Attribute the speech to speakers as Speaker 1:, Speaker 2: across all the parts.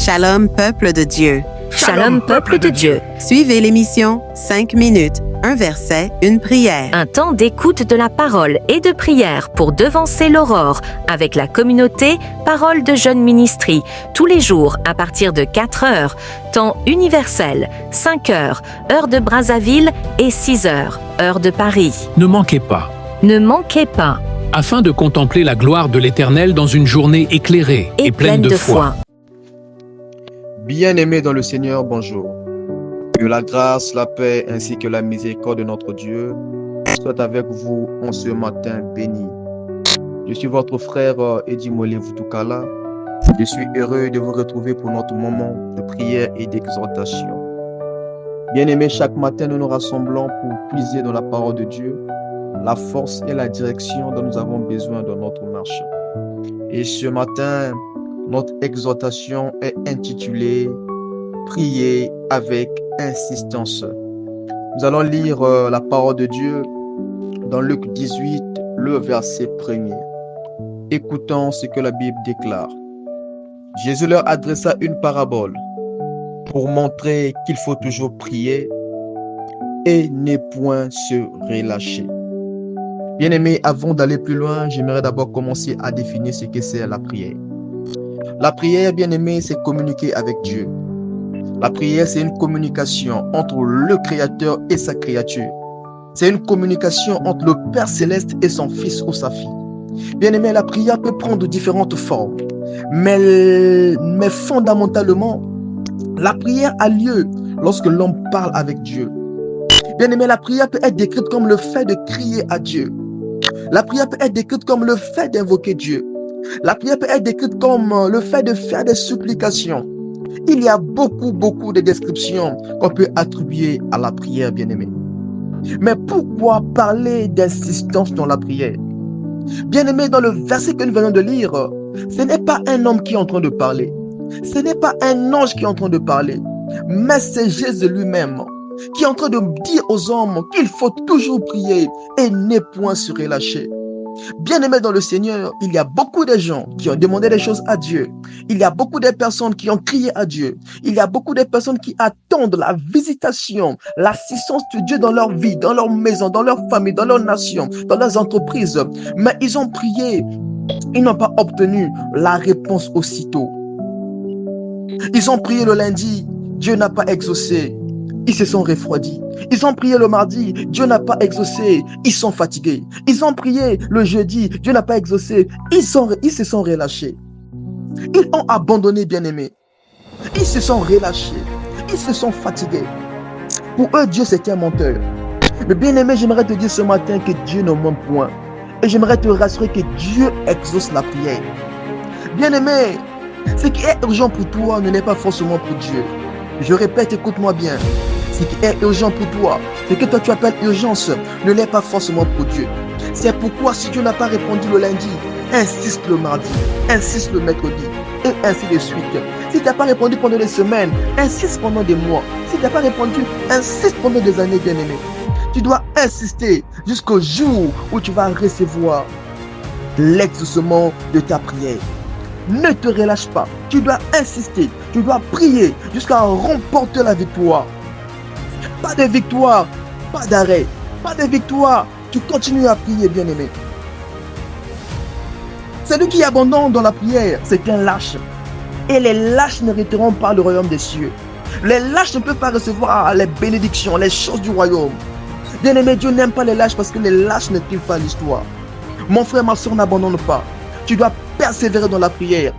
Speaker 1: Shalom, peuple de Dieu.
Speaker 2: Shalom, peuple de Dieu.
Speaker 1: Suivez l'émission 5 minutes, un verset, une prière.
Speaker 2: Un temps d'écoute de la parole et de prière pour devancer l'aurore avec la communauté Parole de Jeunes Ministries, tous les jours à partir de 4 heures, temps universel, 5 heures, heure de Brazzaville et 6 heures, heure de Paris.
Speaker 3: Ne manquez pas.
Speaker 2: Ne manquez pas.
Speaker 3: Afin de contempler la gloire de l'Éternel dans une journée éclairée et pleine de foi.
Speaker 4: Bien-aimés dans le Seigneur, bonjour. Que la grâce, la paix ainsi que la miséricorde de notre Dieu soit avec vous en ce matin béni. Je suis votre frère Eddy Molé Voutoukala. Je suis heureux de vous retrouver pour notre moment de prière et d'exhortation. Bien-aimés, chaque matin nous nous rassemblons pour puiser dans la parole de Dieu la force et la direction dont nous avons besoin dans notre marche. Et ce matin, notre exhortation est intitulée « Prier avec insistance ». Nous allons lire la parole de Dieu dans Luc 18, le verset 1er. Écoutons ce que la Bible déclare. Jésus leur adressa une parabole pour montrer qu'il faut toujours prier et ne point se relâcher. Bien-aimés, avant d'aller plus loin, j'aimerais d'abord commencer à définir ce que c'est la prière. La prière, bien-aimés, c'est communiquer avec Dieu. La prière, c'est une communication entre le Créateur et sa créature. C'est une communication entre le Père Céleste et son Fils ou sa fille. Bien-aimés, la prière peut prendre différentes formes. Mais fondamentalement, la prière a lieu lorsque l'homme parle avec Dieu. Bien-aimés, la prière peut être décrite comme le fait de crier à Dieu. La prière peut être décrite comme le fait d'invoquer Dieu. La prière peut être décrite comme le fait de faire des supplications. Il y a beaucoup de descriptions qu'on peut attribuer à la prière, bien-aimé. Mais pourquoi parler d'insistance dans la prière? Bien-aimé, dans le verset que nous venons de lire, ce n'est pas un homme qui est en train de parler. Ce n'est pas un ange qui est en train de parler. Mais c'est Jésus lui-même qui est en train de dire aux hommes qu'il faut toujours prier et ne point se relâcher. Bien-aimés dans le Seigneur, il y a beaucoup de gens qui ont demandé des choses à Dieu. Il y a beaucoup de personnes qui ont crié à Dieu. Il y a beaucoup de personnes qui attendent la visitation, l'assistance de Dieu dans leur vie, dans leur maison, dans leur famille, dans leur nation, dans leurs entreprises. Mais ils ont prié. Ils n'ont pas obtenu la réponse aussitôt. Ils ont prié le lundi. Dieu n'a pas exaucé. Ils se sont refroidis. Ils ont prié le mardi, Dieu n'a pas exaucé, ils sont fatigués. Ils ont prié le jeudi, Dieu n'a pas exaucé, ils se sont relâchés. Ils ont abandonné, bien-aimés. Ils se sont relâchés, ils se sont fatigués. Pour eux, Dieu c'est un menteur. Mais bien-aimé, j'aimerais te dire ce matin que Dieu ne ment point. Et j'aimerais te rassurer que Dieu exauce la prière. Bien-aimé, ce qui est urgent pour toi ne l'est pas forcément pour Dieu. Je répète, écoute-moi bien. Ce qui est urgent pour toi, ce que toi tu appelles urgence, ne l'est pas forcément pour Dieu. C'est pourquoi si Dieu n'a pas répondu le lundi, insiste le mardi, insiste le mercredi, et ainsi de suite. Si tu n'as pas répondu pendant des semaines, insiste pendant des mois. Si tu n'as pas répondu, insiste pendant des années, bien-aimé. Tu dois insister jusqu'au jour où tu vas recevoir l'exaucement de ta prière. Ne te relâche pas. Tu dois insister. Tu dois prier jusqu'à remporter la victoire. Pas de victoire, pas d'arrêt. Pas de victoire. Tu continues à prier, bien-aimé. Celui qui abandonne dans la prière, c'est un lâche. Et les lâches n'hériteront pas le royaume des cieux. Les lâches ne peuvent pas recevoir les bénédictions, les choses du royaume. Bien-aimé, Dieu n'aime pas les lâches parce que les lâches ne tirent pas l'histoire. Mon frère, ma soeur, n'abandonne pas. Tu dois persévérer dans la prière.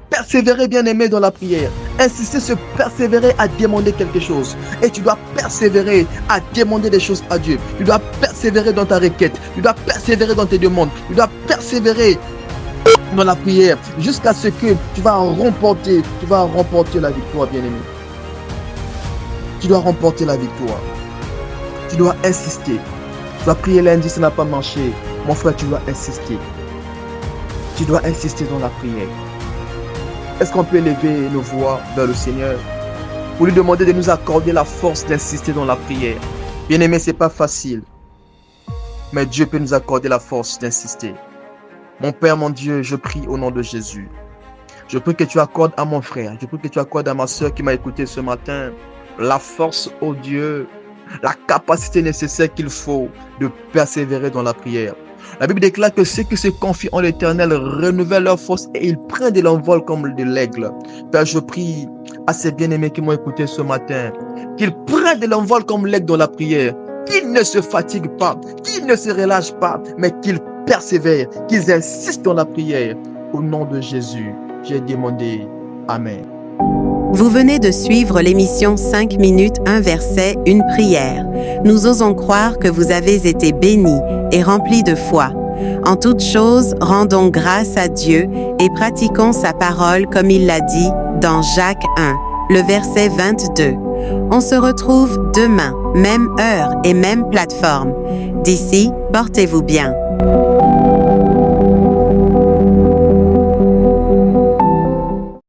Speaker 4: Persévérer, bien-aimé, dans la prière. Insister, se persévérer à demander quelque chose. Et tu dois persévérer à demander des choses à Dieu. Tu dois persévérer dans ta requête. Tu dois persévérer dans tes demandes. Tu dois persévérer dans la prière jusqu'à ce que tu vas remporter la victoire, bien-aimé. Tu dois remporter la victoire. Tu dois insister. Tu dois prier lundi, ça n'a pas marché. Mon frère, tu dois insister. Tu dois insister dans la prière. Est-ce qu'on peut élever nos voix vers le Seigneur pour lui demander de nous accorder la force d'insister dans la prière? Bien-aimé, ce n'est pas facile. Mais Dieu peut nous accorder la force d'insister. Mon Père, mon Dieu, je prie au nom de Jésus. Je prie que tu accordes à mon frère, je prie que tu accordes à ma soeur qui m'a écouté ce matin la force, oh Dieu, la capacité nécessaire qu'il faut de persévérer dans la prière. La Bible déclare que ceux qui se confient en l'Éternel renouvellent leur force et ils prennent de l'envol comme de l'aigle. Père, je prie à ces bien-aimés qui m'ont écouté ce matin qu'ils prennent de l'envol comme l'aigle dans la prière, qu'ils ne se fatiguent pas, qu'ils ne se relâchent pas, mais qu'ils persévèrent, qu'ils insistent dans la prière. Au nom de Jésus, j'ai demandé. Amen.
Speaker 1: Vous venez de suivre l'émission 5 minutes, un verset, une prière. Nous osons croire que vous avez été bénis et remplis de foi. En toute chose, rendons grâce à Dieu et pratiquons sa parole comme il l'a dit dans Jacques 1, le verset 22. On se retrouve demain, même heure et même plateforme. D'ici, portez-vous bien.